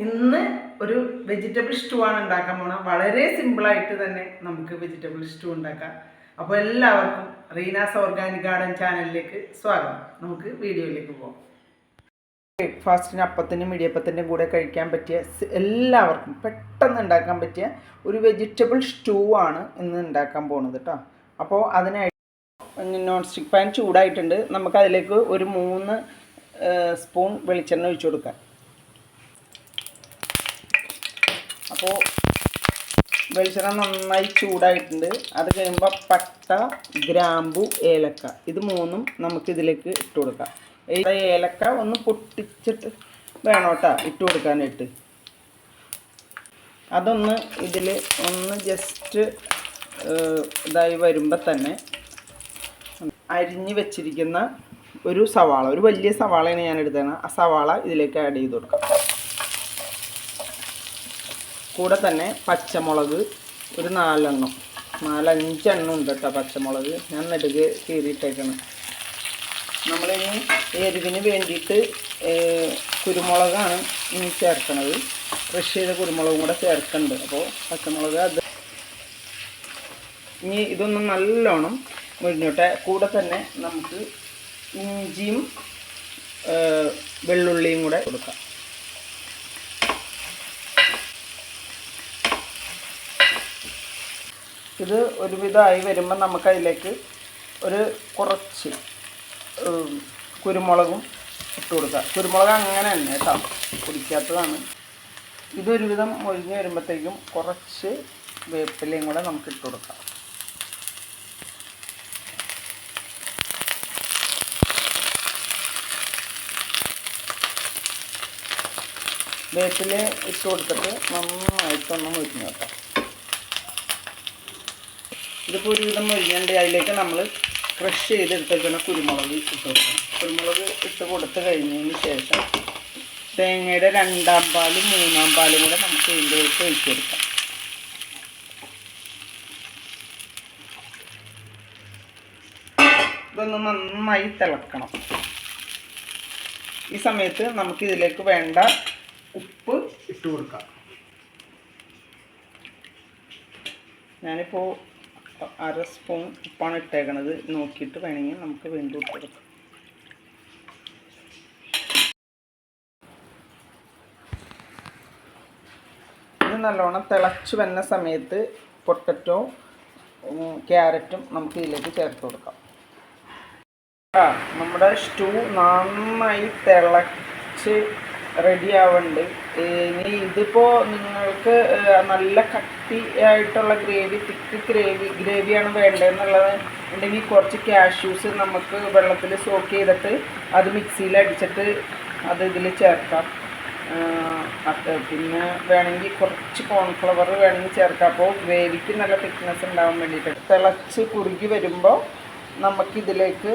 ഇന്ന് ഒരു vegetable stew ആണ് ഉണ്ടാക്കാൻ പോണത്. വളരെ സിമ്പിളായിട്ട് തന്നെ നമുക്ക് വെജിറ്റബിൾ സ്റ്റൂ ഉണ്ടാക്കാം. അപ്പോൾ എല്ലാവർക്കും റീനാസ് ഓർഗാനിക് ഗാർഡൻ ചാനലിലേക്ക് സ്വാഗതം. നമുക്ക് വീഡിയോയിലേക്ക് പോകാം. ബ്രേക്ക്ഫാസ്റ്റിന് അപ്പത്തിനും ഇടിയപ്പത്തിൻ്റെ കൂടെ കഴിക്കാൻ പറ്റിയ എല്ലാവർക്കും പെട്ടെന്ന് ഉണ്ടാക്കാൻ പറ്റിയ ഒരു വെജിറ്റബിൾ സ്റ്റൂ ആണ് ഇന്ന് ഉണ്ടാക്കാൻ പോകുന്നത് കേട്ടോ. അപ്പോൾ അതിനായിട്ട് നോൺ സ്റ്റിക്ക് പാൻ ചൂടായിട്ടുണ്ട്. നമുക്കതിലേക്ക് ഒരു 3 സ്പൂൺ വെളിച്ചെണ്ണ ഒഴിച്ചു കൊടുക്കാം. അപ്പോൾ വെളിച്ചെണ്ണ നന്നായി ചൂടായിട്ടുണ്ട്. അത് കഴിയുമ്പോൾ പട്ട, ഗ്രാമ്പു, ഏലക്ക ഇത് 3ഉം നമുക്കിതിലേക്ക് ഇട്ട് കൊടുക്കാം. ഏലക്ക ഒന്ന് പൊട്ടിച്ചിട്ട് വേണം കേട്ടോ ഇട്ട് കൊടുക്കാനായിട്ട്. അതൊന്ന് ഇതിൽ ഒന്ന് ജസ്റ്റ് ഇതായി വരുമ്പോൾ തന്നെ അരിഞ്ഞ് വെച്ചിരിക്കുന്ന ഒരു സവാള, ഒരു വലിയ സവാളയാണ് ഞാൻ എടുത്തത്. ആ സവാള ഇതിലേക്ക് ആഡ് ചെയ്ത് കൊടുക്കാം. കൂടെ തന്നെ പച്ചമുളക് ഒരു 4-5 എണ്ണം ഉണ്ട് കേട്ടോ. പച്ചമുളക് ഞാൻ നെടുകെ കീറിയിട്ടേക്കണം. നമ്മളിനി എരിവിന് വേണ്ടിയിട്ട് കുരുമുളകാണ് ഇനി ചേർക്കണത്. ഫ്രഷ് ചെയ്ത കുരുമുളകും കൂടെ ചേർക്കുന്നുണ്ട്. അപ്പോൾ പച്ചമുളക് അത് ഇനി ഇതൊന്നും നല്ലോണം മുരിഞ്ഞോട്ടെ. കൂടെ തന്നെ നമുക്ക് ഇഞ്ചിയും വെള്ളുള്ളിയും കൂടെ കൊടുക്കാം. ഇത് ഒരുവിധമായി വരുമ്പോൾ നമുക്കതിലേക്ക് ഒരു കുറച്ച് കുരുമുളകും ഇട്ട് കൊടുക്കുക. കുരുമുളക് അങ്ങനെ തന്നെ കേട്ടോ, പൊടിക്കാത്തതാണ്. ഇതൊരുവിധം മൊഴിഞ്ഞ് വരുമ്പോഴത്തേക്കും കുറച്ച് വേപ്പിലയും കൂടെ നമുക്ക് ഇട്ട് കൊടുക്കാം. വേപ്പില ഇട്ട് കൊടുത്തിട്ട് നന്നായിട്ടൊന്ന് മൊഴിഞ്ഞ് വെക്കാം. ഇതിപ്പോൾ ഒരുവിധം മൊഴിഞ്ഞുണ്ട്. അതിലേക്ക് നമ്മൾ ക്രഷ് ചെയ്തെടുത്തേക്കുന്ന കുരുമുളക് ഇട്ട് കൊടുക്കണം. കുരുമുളക് ഇട്ട് കൊടുത്ത് കഴിഞ്ഞതിന് ശേഷം തേങ്ങയുടെ 2-ാം പാലും 3-ാം പാലും കൂടെ നമുക്ക് ഇതിലേക്ക് ഒഴിച്ച് കൊടുക്കാം. ഇതൊന്ന് നന്നായി തിളക്കണം. ഈ സമയത്ത് നമുക്കിതിലേക്ക് വേണ്ട ഉപ്പ് ഇട്ട് കൊടുക്കാം. ഞാനിപ്പോൾ 1/2 സ്പൂൺ ഉപ്പാണ് ഇട്ടേക്കണത്. നോക്കിയിട്ട് വേണമെങ്കിൽ നമുക്ക് വീണ്ടും ഇട്ട് കൊടുക്കാം. ഇത് നല്ലോണം തിളച്ച് വരുന്ന സമയത്ത് പൊട്ടറ്റോ, ക്യാരറ്റും നമുക്ക് ഇതിലേക്ക് ചേർത്ത് കൊടുക്കാം. നമ്മുടെ സ്റ്റൂ നന്നായി തിളച്ച് റെഡി ആവുന്നുണ്ട്. ഇനി ഇതിപ്പോൾ നിങ്ങൾക്ക് നല്ല കട്ടിയായിട്ടുള്ള തിക്ക് ഗ്രേവിയാണ് വേണ്ടതെന്നുള്ളത് ഉണ്ടെങ്കിൽ കുറച്ച് കാഷ്യൂസ് നമുക്ക് വെള്ളത്തിൽ സോക്ക് ചെയ്തിട്ട് അത് മിക്സിയിൽ അടിച്ചിട്ട് അത് ഇതിൽ ചേർക്കാം. പിന്നെ വേണമെങ്കിൽ കുറച്ച് കോൺഫ്ലവർ വേണമെങ്കിൽ ചേർക്കാം. അപ്പോൾ ഗ്രേവിക്ക് നല്ല തിക്നെസ് ഉണ്ടാവാൻ വേണ്ടിയിട്ട് തിളച്ച് കുറുകി വരുമ്പോൾ നമുക്കിതിലേക്ക്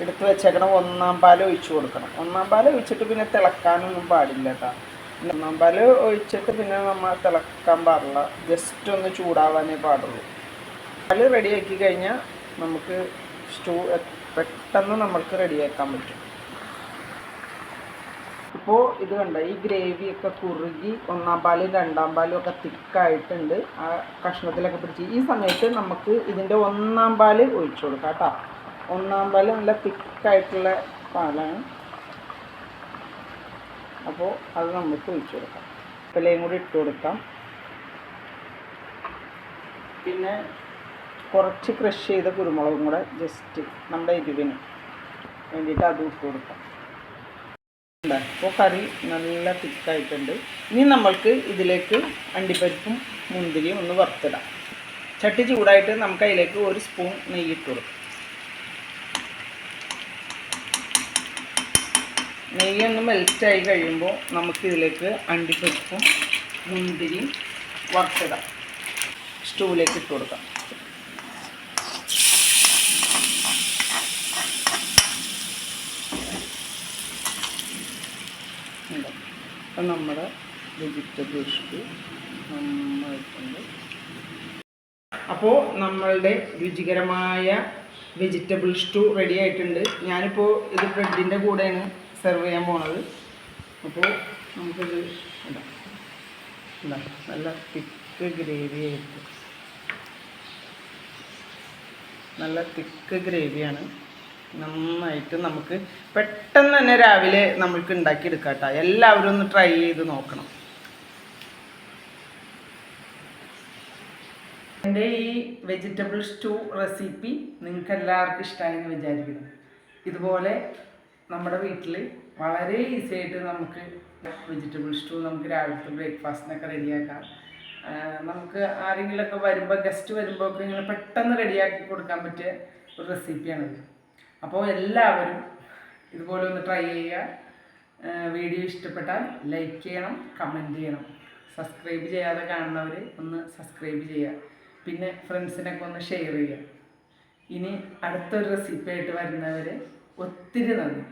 എടുത്ത് വെച്ചേക്കണം 1-ാം പാൽ ഒഴിച്ച് കൊടുക്കണം. 1-ാം പാൽ ഒഴിച്ചിട്ട് പിന്നെ തിളക്കാനൊന്നും പാടില്ല കേട്ടോ. 1-ാം പാൽ ഒഴിച്ചിട്ട് പിന്നെ നമ്മൾ തിളക്കാൻ പാടില്ല. ജസ്റ്റ് ഒന്ന് ചൂടാവാനേ പാടുള്ളൂ. പാൽ റെഡിയാക്കി കഴിഞ്ഞാൽ നമുക്ക് സ്റ്റൂ പെട്ടെന്ന് നമുക്ക് റെഡിയാക്കാൻ പറ്റും. ഇപ്പോൾ ഇത് കണ്ട ഈ ഗ്രേവിയൊക്കെ കുറുകി 1-ാം പാലും 2-ാം പാലും ഒക്കെ തിക്കായിട്ടുണ്ട്. ആ കഷ്ണത്തിലൊക്കെ പിടിച്ച് ഈ സമയത്ത് നമുക്ക് ഇതിൻ്റെ 1-ാം പാൽ ഒഴിച്ചു കൊടുക്കാം കേട്ടോ. 1-ാം പാൽ നല്ല തിക്കായിട്ടുള്ള പാലാണ്. അപ്പോൾ അത് നമുക്ക് ഒഴിച്ചു കൊടുക്കാം. വേപ്പിലയും കൂടി ഇട്ട് കൊടുക്കാം. പിന്നെ കുറച്ച് ക്രഷ് ചെയ്ത കുരുമുളകും കൂടെ ജസ്റ്റ് നമ്മുടെ എരിവിന് വേണ്ടിയിട്ട് അത് ഇട്ട് കൊടുക്കാം. അപ്പോൾ കറി നല്ല തിക്കായിട്ടുണ്ട്. ഇനി നമ്മൾക്ക് ഇതിലേക്ക് അണ്ടിപ്പരിപ്പും മുന്തിരിയും ഒന്ന് വറുത്തിടാം. ചട്ടി ചൂടായിട്ട് നമുക്ക് അതിലേക്ക് 1 സ്പൂൺ നെയ്യ് ഇട്ട് കൊടുക്കാം. നെയ്യൊന്ന് മെൽറ്റായി കഴിയുമ്പോൾ നമുക്കിതിലേക്ക് അണ്ടിപ്പരിപ്പും മുന്തിരിയും വറുത്തിടാം. സ്റ്റൂവിലേക്ക് ഇട്ട് കൊടുക്കാം. അപ്പം നമ്മുടെ വെജിറ്റബിൾ സ്റ്റൂ നന്നായിട്ടുണ്ട്. അപ്പോൾ നമ്മളുടെ രുചികരമായ വെജിറ്റബിൾ സ്റ്റൂ റെഡി ആയിട്ടുണ്ട്. ഞാനിപ്പോൾ ഇത് ബ്രെഡിൻ്റെ കൂടെയാണ് സെർവ് ചെയ്യാൻ പോണത്. അപ്പോൾ നമുക്കിത് ഇടാം. നല്ല തിക്ക് ഗ്രേവി ആയിട്ട്, നല്ല തിക്ക് ഗ്രേവിയാണ്. നന്നായിട്ട് നമുക്ക് പെട്ടെന്ന് തന്നെ രാവിലെ നമുക്ക് ഉണ്ടാക്കിയെടുക്കാം കേട്ടോ. എല്ലാവരും ഒന്ന് ട്രൈ ചെയ്ത് നോക്കണം. എൻ്റെ ഈ വെജിറ്റബിൾ സ്റ്റൂ റെസിപ്പി നിങ്ങൾക്ക് എല്ലാവർക്കും ഇഷ്ടമായെന്ന് വിചാരിക്കുന്നു. ഇതുപോലെ നമ്മുടെ വീട്ടിൽ വളരെ ഈസി ആയിട്ട് നമുക്ക് വെജിറ്റബിൾ സ്റ്റൂ നമുക്ക് രാവിലത്തെ ബ്രേക്ക്ഫാസ്റ്റിനൊക്കെ റെഡിയാക്കാം. നമുക്ക് ആരെങ്കിലുമൊക്കെ വരുമ്പോൾ, ഗസ്റ്റ് വരുമ്പോൾ ഒക്കെ ഇങ്ങനെ പെട്ടെന്ന് റെഡിയാക്കി കൊടുക്കാൻ പറ്റിയ ഒരു റെസിപ്പിയാണിത്. അപ്പോൾ എല്ലാവരും ഇതുപോലെ ഒന്ന് ട്രൈ ചെയ്യുക. വീഡിയോ ഇഷ്ടപ്പെട്ടാൽ ലൈക്ക് ചെയ്യണം, കമൻറ്റ് ചെയ്യണം. സബ്സ്ക്രൈബ് ചെയ്യാതെ കാണുന്നവർ ഒന്ന് സബ്സ്ക്രൈബ് ചെയ്യുക. പിന്നെ ഫ്രണ്ട്സിനൊക്കെ ഒന്ന് ഷെയർ ചെയ്യുക. ഇനി അടുത്തൊരു റെസിപ്പി ആയിട്ട് വരുന്നവർ ഒത്തിരി നന്ദി.